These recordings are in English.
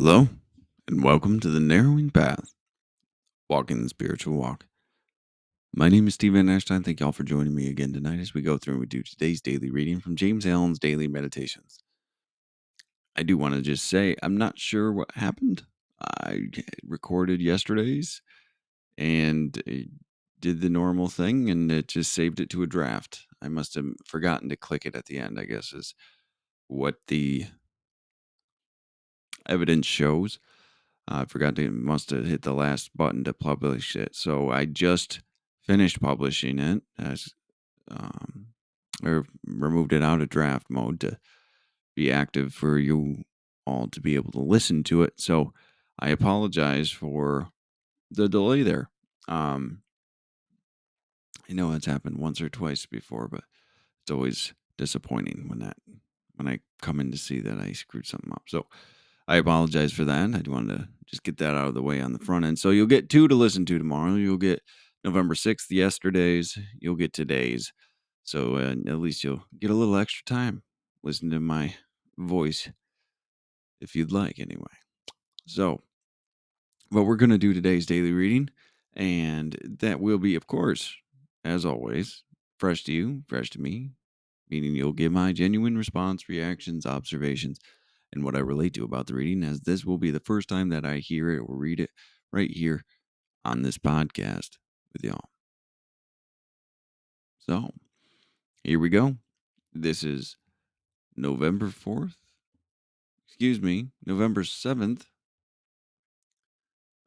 Hello, and welcome to the Narrowing Path, Walking the Spiritual Walk. My name is Steve Van Ashton. Thank y'all for joining me again tonight as we go through and we do today's daily reading from James Allen's Daily Meditations. I do want to just say I'm not sure what happened. I recorded yesterday's and did the normal thing, and it just saved it to a draft. I must have forgotten to click it at the end, I guess, is what the evidence shows. I forgot to must have hit the last button to publish it. So I just finished publishing it as or removed it out of draft mode to be active for you all to be able to listen to it. So I apologize for the delay there. I know it's happened once or twice before, but it's always disappointing when I come in to see that I screwed something up. So I apologize for that. I wanted to just get that out of the way on the front end. So you'll get two to listen to tomorrow. You'll get November 6th, yesterday's. You'll get today's. So at least you'll get a little extra time. Listen to my voice if you'd like, anyway. So, what we're going to do today's daily reading, and that will be, of course, as always, fresh to you, fresh to me, meaning you'll give my genuine response, reactions, observations, and what I relate to about the reading, as this will be the first time that I hear it or read it right here on this podcast with y'all. So, here we go. This is November 4th, November 7th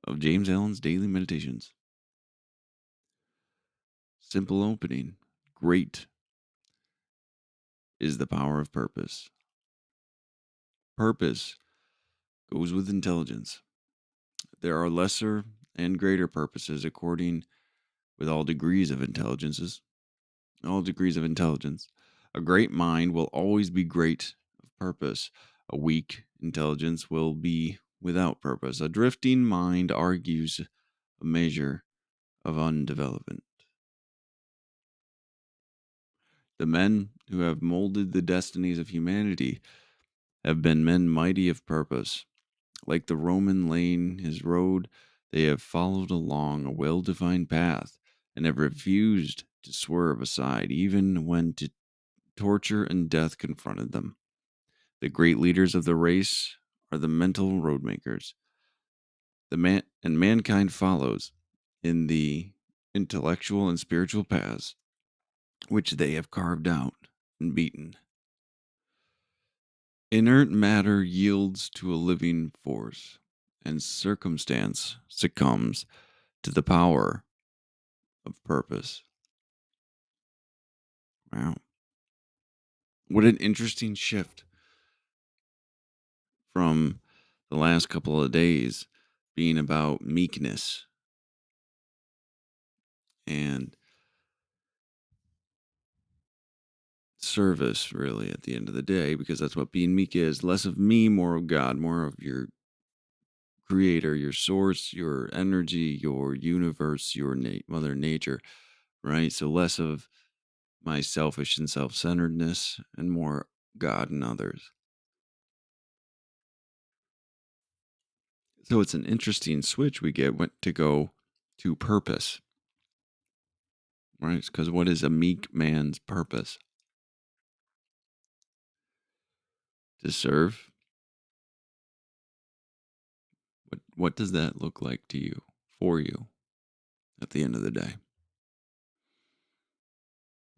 of James Allen's Daily Meditations. Simple opening. Great is the power of purpose. Purpose goes with intelligence. There are lesser and greater purposes according with all degrees of intelligence. A great mind will always be great of purpose. A weak intelligence will be without purpose. A drifting mind argues a measure of undevelopment. The men who have molded the destinies of humanity have been men mighty of purpose. Like the Roman laying his road, they have followed along a well-defined path and have refused to swerve aside, even when torture and death confronted them. The great leaders of the race are the mental road makers. Mankind follows in the intellectual and spiritual paths which they have carved out and beaten. Inert matter yields to a living force, and circumstance succumbs to the power of purpose. Wow. What an interesting shift from the last couple of days being about meekness and service, really, at the end of the day, because that's what being meek is. Less of me, more of God, more of your creator, your source, your energy, your universe, your mother nature, right? So less of my selfish and self-centeredness and more God and others. So it's an interesting switch we get to go to purpose, right? Because what is a meek man's purpose? To serve. What does that look like to you, for you, at the end of the day?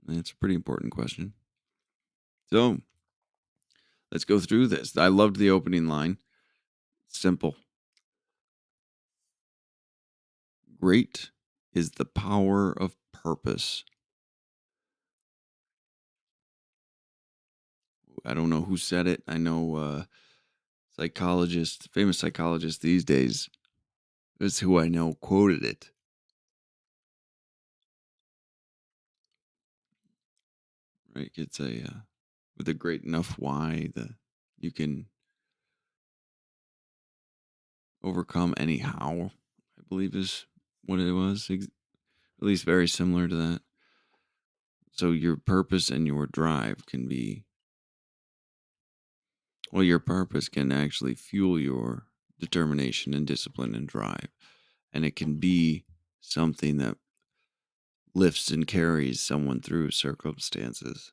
And it's a pretty important question. So let's go through this. I loved the opening line. Simple. Great is the power of purpose. I don't know who said it. I know famous psychologist these days is who I know quoted it. Right? It's with a great enough why that you can overcome any how, I believe is what it was. At least very similar to that. So your purpose and your drive can be, well, your purpose can actually fuel your determination and discipline and drive. And it can be something that lifts and carries someone through circumstances.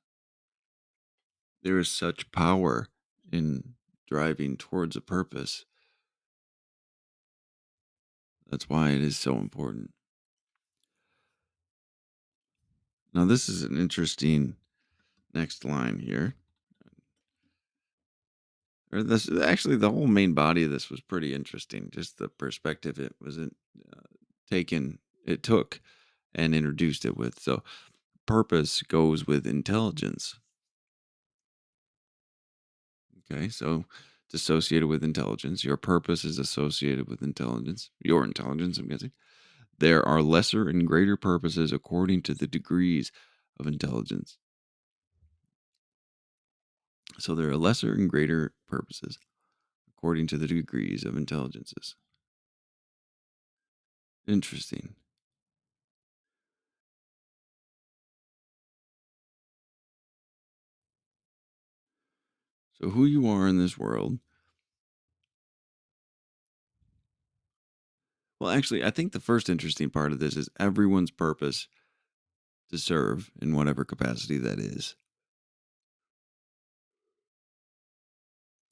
There is such power in driving towards a purpose. That's why it is so important. Now, this is an interesting next line here. Or this actually, the whole main body of this was pretty interesting. Just the perspective it was taken, it took, and introduced it with. So, purpose goes with intelligence. Okay, so it's associated with intelligence. Your purpose is associated with intelligence. Your intelligence, I'm guessing. There are lesser and greater purposes according to the degrees of intelligence. So there are lesser and greater purposes according to the degrees of intelligences. Interesting. So who you are in this world. Well, actually, I think the first interesting part of this is everyone's purpose to serve in whatever capacity that is.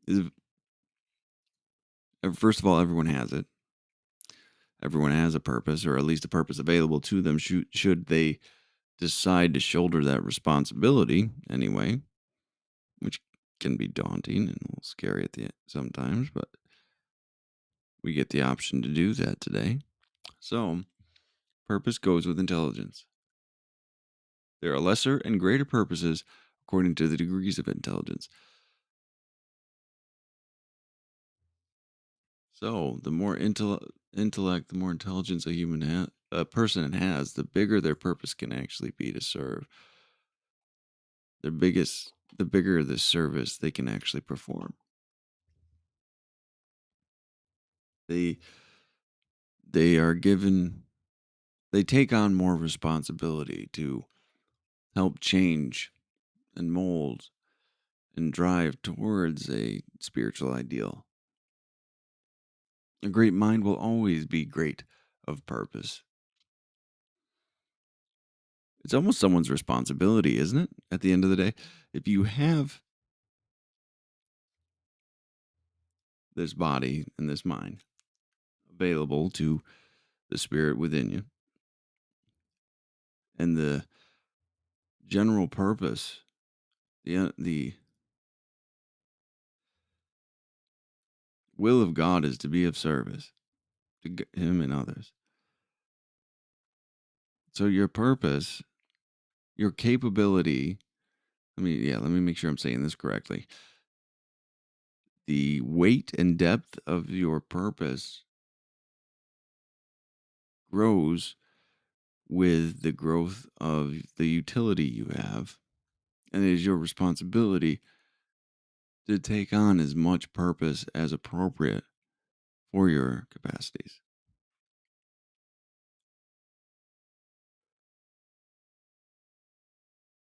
Is First of all, everyone has it. Everyone has a purpose, or at least a purpose available to them should they decide to shoulder that responsibility anyway, which can be daunting and a little scary at the end sometimes, but we get the option to do that today. So, purpose goes with intelligence. There are lesser and greater purposes according to the degrees of intelligence. So, the more intellect, the more intelligence a person has, the bigger their purpose can actually be to serve. The bigger the service they can actually perform. They they are given they take on more responsibility to help change and mold and drive towards a spiritual ideal. A great mind will always be great of purpose. It's almost someone's responsibility, isn't it? At the end of the day, if you have this body and this mind available to the spirit within you and the general purpose, the will of God is to be of service to Him and others. So your purpose, your capability, let me make sure I'm saying this correctly. The weight and depth of your purpose grows with the growth of the utility you have. And it is your responsibility to take on as much purpose as appropriate for your capacities.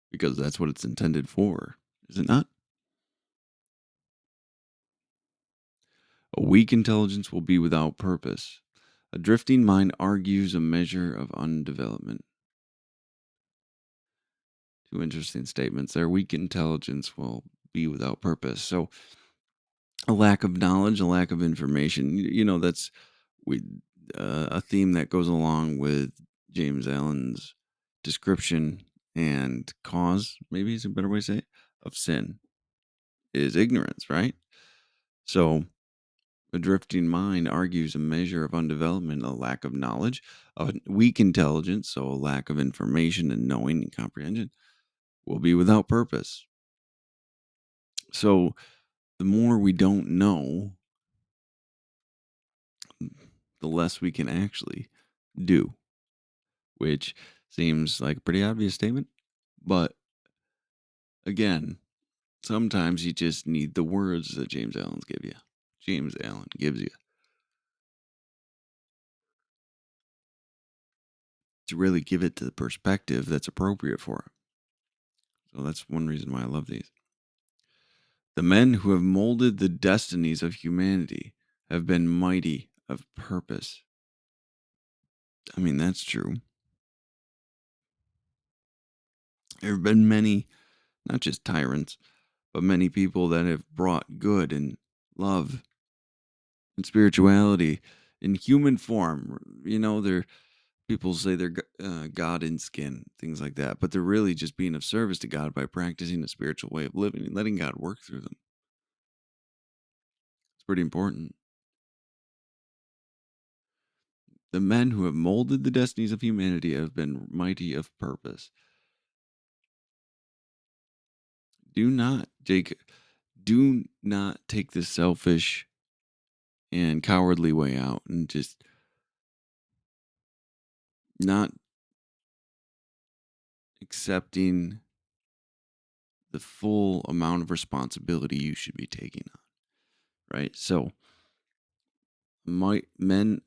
Because that's what it's intended for, is it not? A weak intelligence will be without purpose. A drifting mind argues a measure of undevelopment. Two interesting statements there. Weak intelligence will be without purpose. So, a lack of knowledge, a lack of information. That's we a theme that goes along with James Allen's description and cause, maybe is a better way to say it, of sin is ignorance, right? So a drifting mind argues a measure of undevelopment, a lack of knowledge, a weak intelligence, so a lack of information and knowing and comprehension will be without purpose. So the more we don't know, the less we can actually do, which seems like a pretty obvious statement. But again, sometimes you just need the words that James Allen gives you to really give it to the perspective that's appropriate for it. So that's one reason why I love these. The men who have molded the destinies of humanity have been mighty of purpose. I mean, that's true. There have been many, not just tyrants, but many people that have brought good and love and spirituality in human form. They're people say they're God in skin, things like that, but they're really just being of service to God by practicing a spiritual way of living and letting God work through them. It's pretty important. The men who have molded the destinies of humanity have been mighty of purpose. Do not, Jake, do not take the selfish and cowardly way out and just not accepting the full amount of responsibility you should be taking on, right? So, men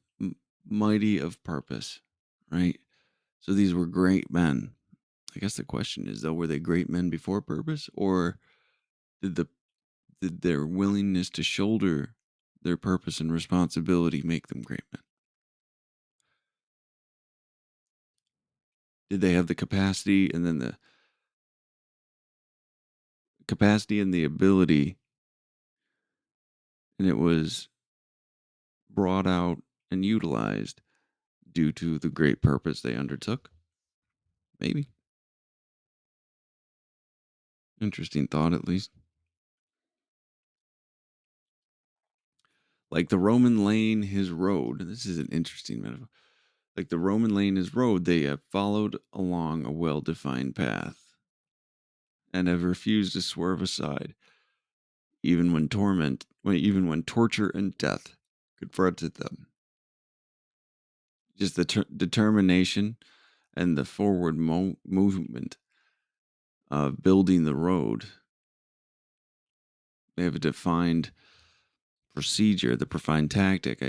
mighty of purpose, right? So these were great men. I guess the question is though, were they great men before purpose, or did the did their willingness to shoulder their purpose and responsibility make them great men? Did they have the capacity and the ability, and it was brought out and utilized due to the great purpose they undertook? Maybe. Interesting thought, at least. Like the Roman lane his road. This is an interesting metaphor. Like the Roman lane his road, they have followed along a well defined path and have refused to swerve aside, even when torture and death confronted them. Just the determination and the forward movement of building the road. They have a defined procedure, the defined tactic,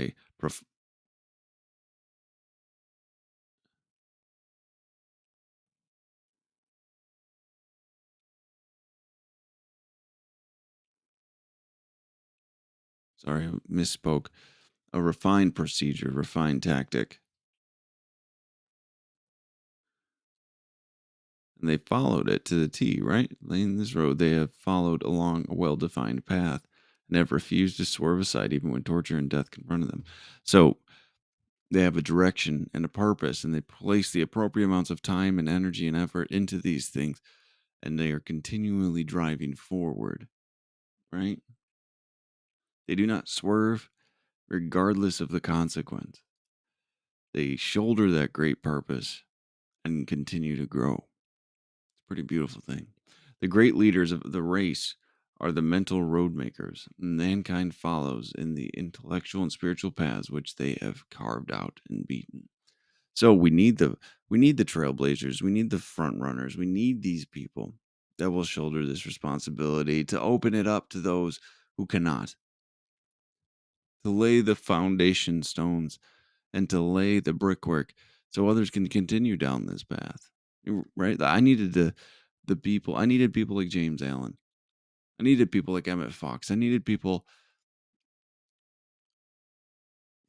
sorry, I misspoke, a refined procedure, refined tactic. And they followed it to the T, right? Laying this road, they have followed along a well defined path and have refused to swerve aside even when torture and death confronted them. So they have a direction and a purpose, and they place the appropriate amounts of time and energy and effort into these things, and they are continually driving forward, right? They do not swerve regardless of the consequence. They shoulder that great purpose and continue to grow. It's a pretty beautiful thing. The great leaders of the race are the mental road makers. Mankind follows in the intellectual and spiritual paths which they have carved out and beaten. So we need the trailblazers, we need the front runners, we need these people that will shoulder this responsibility to open it up to those who cannot, to lay the foundation stones and to lay the brickwork so others can continue down this path. Right? I needed people like James Allen. I needed people like Emmett Fox. I needed people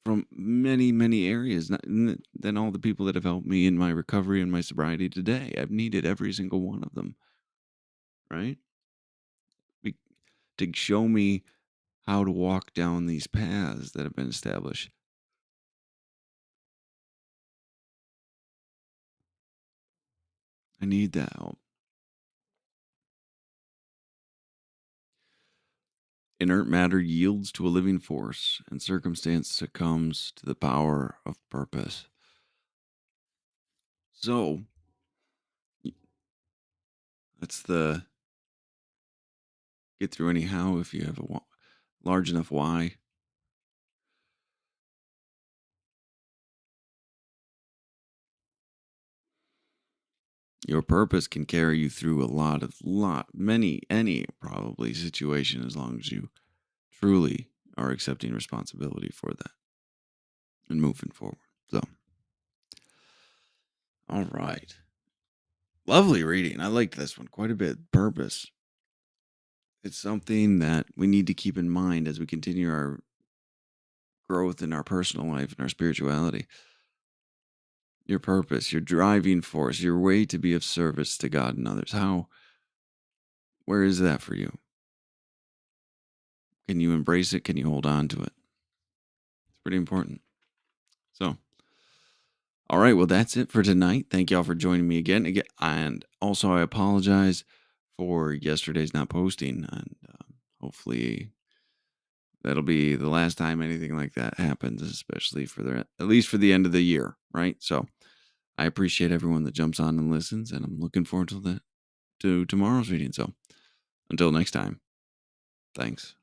from many, many areas than all the people that have helped me in my recovery and my sobriety today. I've needed every single one of them, right? Be- to show me how to walk down these paths that have been established. I need that help. Inert matter yields to a living force, and circumstance succumbs to the power of purpose. So, that's the get through anyhow if you have a large enough why. Your purpose can carry you through any probably situation as long as you truly are accepting responsibility for that and moving forward. So, all right. Lovely reading. I liked this one quite a bit. Purpose. It's something that we need to keep in mind as we continue our growth in our personal life and our spirituality, your purpose, your driving force, your way to be of service to God and others. Where is that for you? Can you embrace it? Can you hold on to it? It's pretty important. So, all right. Well, that's it for tonight. Thank y'all for joining me again. And also, I apologize for yesterday's not posting. And hopefully, that'll be the last time anything like that happens, especially at least for the end of the year, right? So, I appreciate everyone that jumps on and listens, and I'm looking forward to tomorrow's reading. So, until next time, thanks.